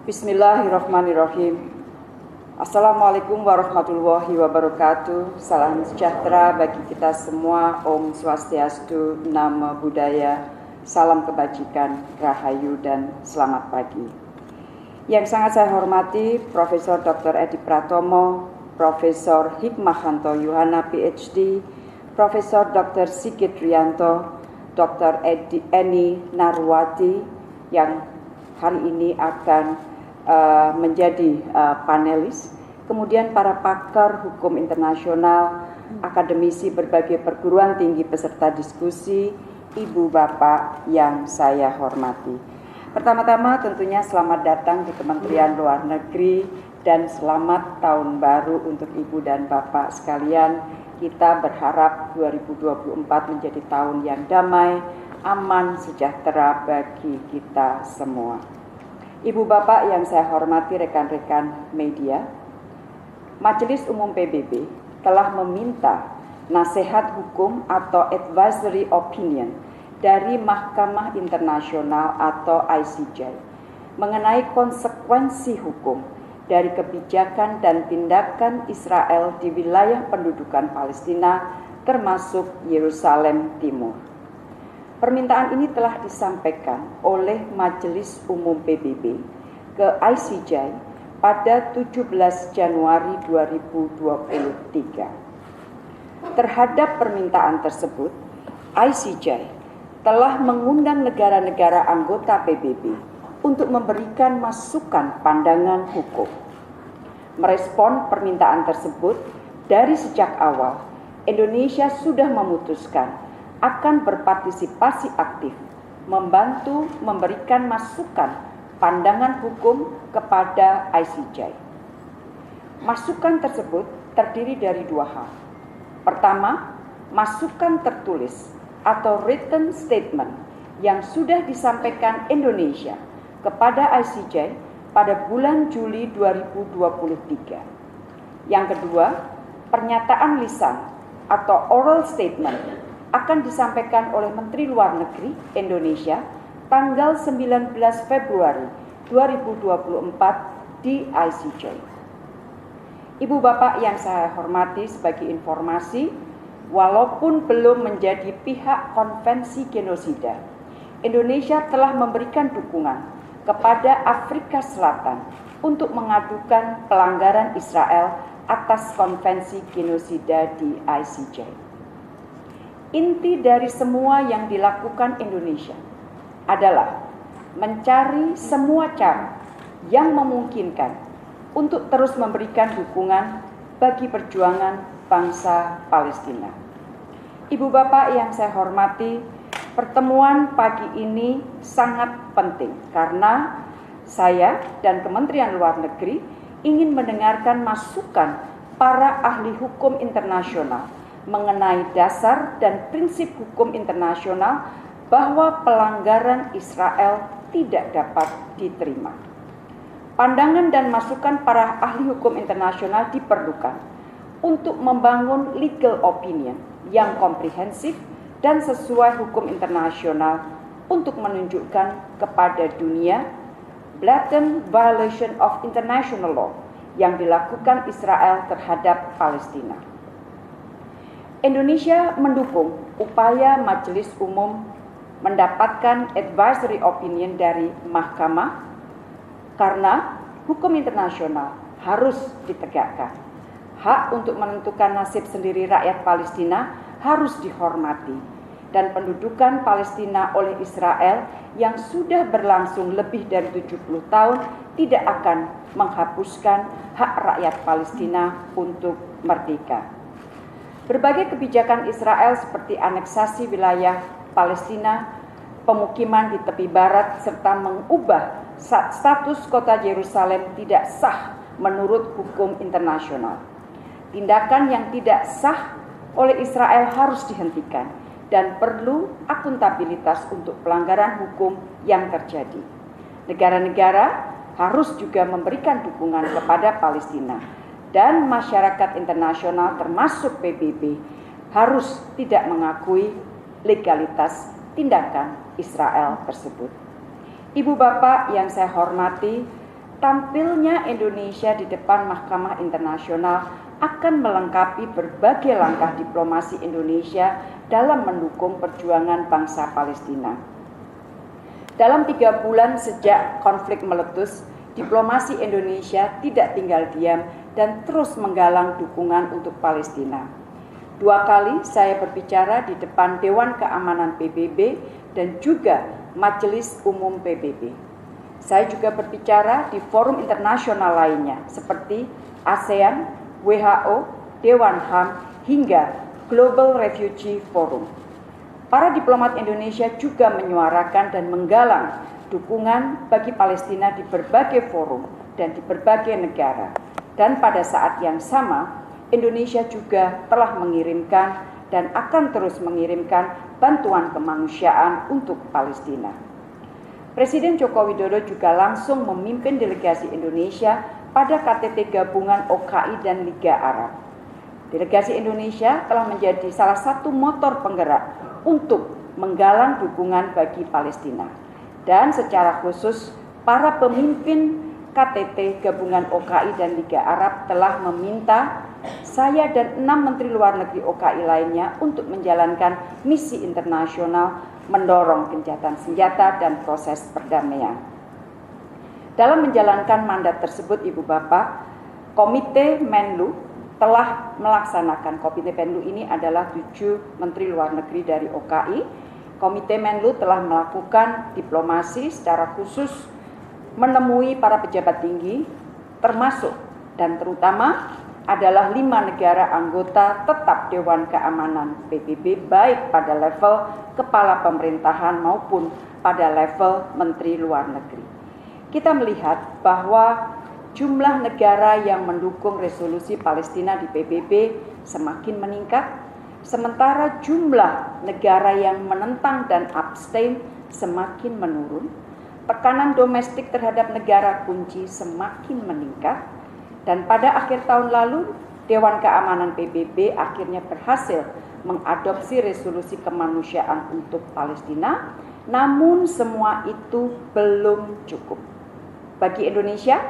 Bismillahirrahmanirrahim. Assalamualaikum warahmatullahi wabarakatuh. Salam sejahtera bagi kita semua. Om Swastiastu, Namo Buddhaya, salam kebajikan, rahayu, dan selamat pagi. Yang sangat saya hormati Profesor Dr. Edi Pratomo, Profesor Hikmahanto Yuhana PhD, Profesor Dr. Sigit Rianto, Dr. Eni Narwati yang hari ini akan menjadi panelis, kemudian para pakar hukum internasional, akademisi berbagai perguruan tinggi peserta diskusi, ibu bapak yang saya hormati. Pertama-tama tentunya selamat datang di Kementerian Luar Negeri dan selamat tahun baru untuk ibu dan bapak sekalian. Kita berharap 2024 menjadi tahun yang damai, aman, sejahtera bagi kita semua. Ibu bapak yang saya hormati, rekan-rekan media, Majelis Umum PBB telah meminta nasihat hukum atau advisory opinion dari Mahkamah Internasional atau ICJ mengenai konsekuensi hukum dari kebijakan dan tindakan Israel di wilayah pendudukan Palestina termasuk Yerusalem Timur. Permintaan ini telah disampaikan oleh Majelis Umum PBB ke ICJ pada 17 Januari 2023. Terhadap permintaan tersebut, ICJ telah mengundang negara-negara anggota PBB untuk memberikan masukan pandangan hukum. Merespon permintaan tersebut, dari sejak awal, Indonesia sudah memutuskan akan berpartisipasi aktif, membantu memberikan masukan pandangan hukum kepada ICJ. Masukan tersebut terdiri dari dua hal. Pertama, masukan tertulis atau written statement yang sudah disampaikan Indonesia kepada ICJ pada bulan Juli 2023. Yang kedua, pernyataan lisan atau oral statement akan disampaikan oleh Menteri Luar Negeri Indonesia tanggal 19 Februari 2024 di ICJ. Ibu bapak yang saya hormati, sebagai informasi, walaupun belum menjadi pihak konvensi genosida, Indonesia telah memberikan dukungan kepada Afrika Selatan untuk mengadukan pelanggaran Israel atas konvensi genosida di ICJ. Inti dari semua yang dilakukan Indonesia adalah mencari semua cara yang memungkinkan untuk terus memberikan dukungan bagi perjuangan bangsa Palestina. Ibu bapak yang saya hormati, pertemuan pagi ini sangat penting karena saya dan Kementerian Luar Negeri ingin mendengarkan masukan para ahli hukum internasional mengenai dasar dan prinsip hukum internasional bahwa pelanggaran Israel tidak dapat diterima. Pandangan dan masukan para ahli hukum internasional diperlukan untuk membangun legal opinion yang komprehensif dan sesuai hukum internasional untuk menunjukkan kepada dunia blatant violation of international law yang dilakukan Israel terhadap Palestina. Indonesia mendukung upaya Majelis Umum mendapatkan advisory opinion dari Mahkamah karena hukum internasional harus ditegakkan. Hak untuk menentukan nasib sendiri rakyat Palestina harus dihormati dan pendudukan Palestina oleh Israel yang sudah berlangsung lebih dari 70 tahun tidak akan menghapuskan hak rakyat Palestina untuk merdeka. Berbagai kebijakan Israel seperti aneksasi wilayah Palestina, pemukiman di tepi barat, serta mengubah status kota Yerusalem tidak sah menurut hukum internasional. Tindakan yang tidak sah oleh Israel harus dihentikan dan perlu akuntabilitas untuk pelanggaran hukum yang terjadi. Negara-negara harus juga memberikan dukungan kepada Palestina. Dan masyarakat internasional termasuk PBB harus tidak mengakui legalitas tindakan Israel tersebut. Ibu bapak yang saya hormati, tampilnya Indonesia di depan Mahkamah Internasional akan melengkapi berbagai langkah diplomasi Indonesia dalam mendukung perjuangan bangsa Palestina. Dalam 3 bulan sejak konflik meletus, diplomasi Indonesia tidak tinggal diam dan terus menggalang dukungan untuk Palestina. 2 kali saya berbicara di depan Dewan Keamanan PBB dan juga Majelis Umum PBB. Saya juga berbicara di forum internasional lainnya seperti ASEAN, WHO, Dewan HAM, hingga Global Refugee Forum. Para diplomat Indonesia juga menyuarakan dan menggalang dukungan bagi Palestina di berbagai forum dan di berbagai negara. Dan pada saat yang sama, Indonesia juga telah mengirimkan dan akan terus mengirimkan bantuan kemanusiaan untuk Palestina. Presiden Joko Widodo juga langsung memimpin delegasi Indonesia pada KTT gabungan OKI dan Liga Arab. Delegasi Indonesia telah menjadi salah satu motor penggerak untuk menggalang dukungan bagi Palestina. Dan secara khusus, para pemimpin KTT gabungan OKI dan Liga Arab telah meminta saya dan 6 Menteri Luar Negeri OKI lainnya untuk menjalankan misi internasional mendorong gencatan senjata dan proses perdamaian. Dalam menjalankan mandat tersebut, Ibu Bapak, Komite Menlu telah melaksanakan, Komite Menlu ini adalah 7 Menteri Luar Negeri dari OKI. Komite Menlu telah melakukan diplomasi secara khusus menemui para pejabat tinggi, termasuk dan terutama adalah 5 negara anggota tetap Dewan Keamanan PBB, baik pada level kepala pemerintahan maupun pada level Menteri Luar Negeri. Kita melihat bahwa jumlah negara yang mendukung resolusi Palestina di PBB semakin meningkat, sementara jumlah negara yang menentang dan abstain semakin menurun. Tekanan domestik terhadap negara kunci semakin meningkat, dan pada akhir tahun lalu Dewan Keamanan PBB akhirnya berhasil mengadopsi resolusi kemanusiaan untuk Palestina, namun semua itu belum cukup. Bagi Indonesia,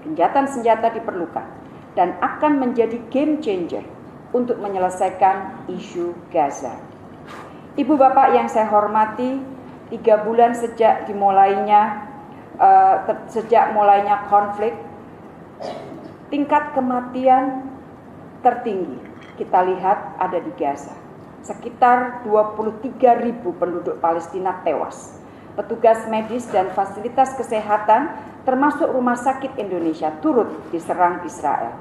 gencatan senjata diperlukan dan akan menjadi game changer untuk menyelesaikan isu Gaza. Ibu bapak yang saya hormati, 3 bulan sejak mulainya konflik, tingkat kematian tertinggi kita lihat ada di Gaza. Sekitar 23.000 penduduk Palestina tewas. Petugas medis dan fasilitas kesehatan termasuk rumah sakit Indonesia turut diserang Israel.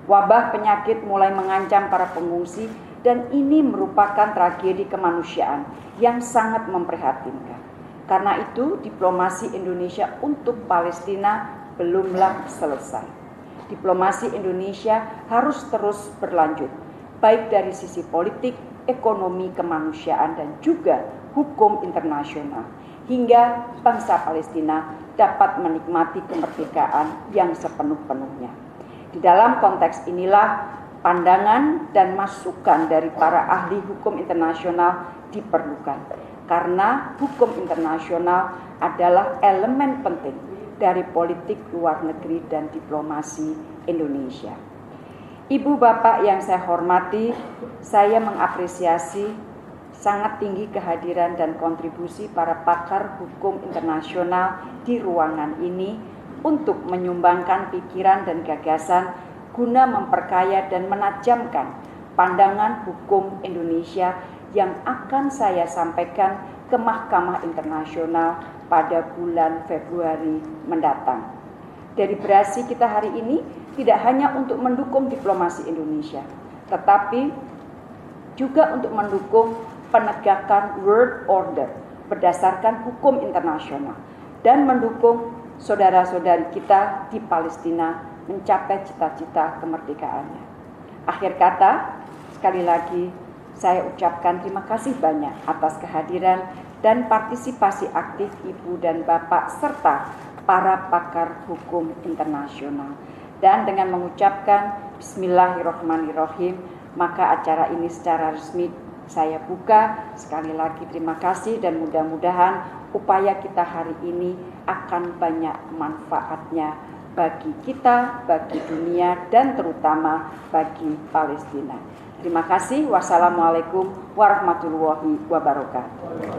Wabah penyakit mulai mengancam para pengungsi dan ini merupakan tragedi kemanusiaan yang sangat memprihatinkan. Karena itu diplomasi Indonesia untuk Palestina belumlah selesai. Diplomasi Indonesia harus terus berlanjut, baik dari sisi politik, ekonomi, kemanusiaan, dan juga hukum internasional, hingga bangsa Palestina dapat menikmati kemerdekaan yang sepenuh-penuhnya. Di dalam konteks inilah pandangan dan masukan dari para ahli hukum internasional diperlukan, karena hukum internasional adalah elemen penting dari politik luar negeri dan diplomasi Indonesia. Ibu bapak yang saya hormati, saya mengapresiasi sangat tinggi kehadiran dan kontribusi para pakar hukum internasional di ruangan ini untuk menyumbangkan pikiran dan gagasan guna memperkaya dan menajamkan pandangan hukum Indonesia yang akan saya sampaikan ke Mahkamah Internasional pada bulan Februari mendatang. Deliberasi kita hari ini tidak hanya untuk mendukung diplomasi Indonesia, tetapi juga untuk mendukung penegakan world order berdasarkan hukum internasional dan mendukung saudara-saudari kita di Palestina mencapai cita-cita kemerdekaannya. Akhir kata, sekali lagi saya ucapkan terima kasih banyak atas kehadiran dan partisipasi aktif Ibu dan Bapak serta para pakar hukum internasional. Dan dengan mengucapkan Bismillahirrahmanirrahim, maka acara ini secara resmi saya buka. Sekali lagi terima kasih dan mudah-mudahan upaya kita hari ini akan banyak manfaatnya bagi kita, bagi dunia, dan terutama bagi Palestina. Terima kasih. Wassalamualaikum warahmatullahi wabarakatuh.